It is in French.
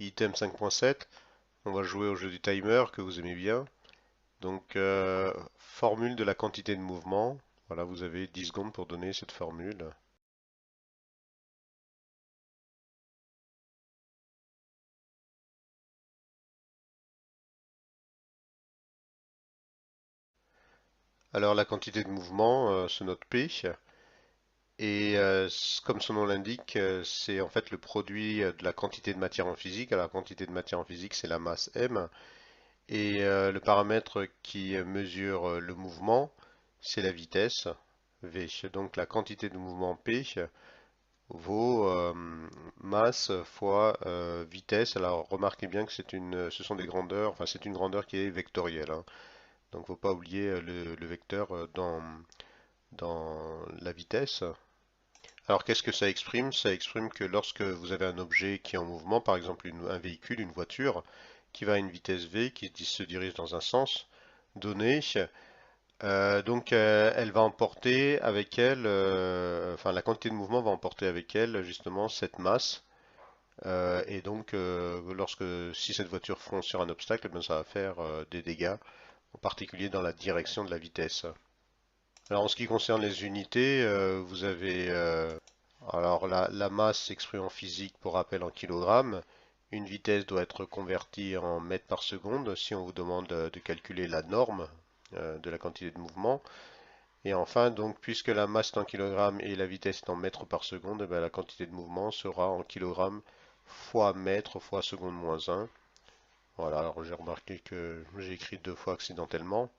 Item 5.7, on va jouer au jeu du timer que vous aimez bien. Donc, formule de la quantité de mouvement. Voilà, vous avez 10 secondes pour donner cette formule. Alors, la quantité de mouvement se note P. Et comme son nom l'indique, c'est en fait le produit de la quantité de matière en physique. Alors, la quantité de matière en physique, c'est la masse M. Et le paramètre qui mesure le mouvement, c'est la vitesse, V. Donc la quantité de mouvement P vaut masse fois vitesse. Alors remarquez bien que ce sont des grandeurs, enfin c'est une grandeur qui est vectorielle, hein. Donc faut pas oublier le vecteur dans la vitesse. Alors qu'est-ce que ça exprime? Ça exprime que lorsque vous avez un objet qui est en mouvement, par exemple un véhicule, une voiture, qui va à une vitesse v, qui se dirige dans un sens donné, elle va emporter avec elle, enfin la quantité de mouvement va emporter avec elle justement cette masse. Si cette voiture fonce sur un obstacle, eh bien, ça va faire des dégâts, en particulier dans la direction de la vitesse. Alors en ce qui concerne les unités, vous avez alors la masse s'exprime en physique pour rappel en kilogrammes. Une vitesse doit être convertie en mètres par seconde si on vous demande de calculer la norme de la quantité de mouvement. Et enfin, donc, puisque la masse est en kilogrammes et la vitesse est en mètres par seconde, eh bien, la quantité de mouvement sera en kilogrammes fois mètre fois seconde moins 1. Voilà, alors j'ai remarqué que j'ai écrit deux fois accidentellement.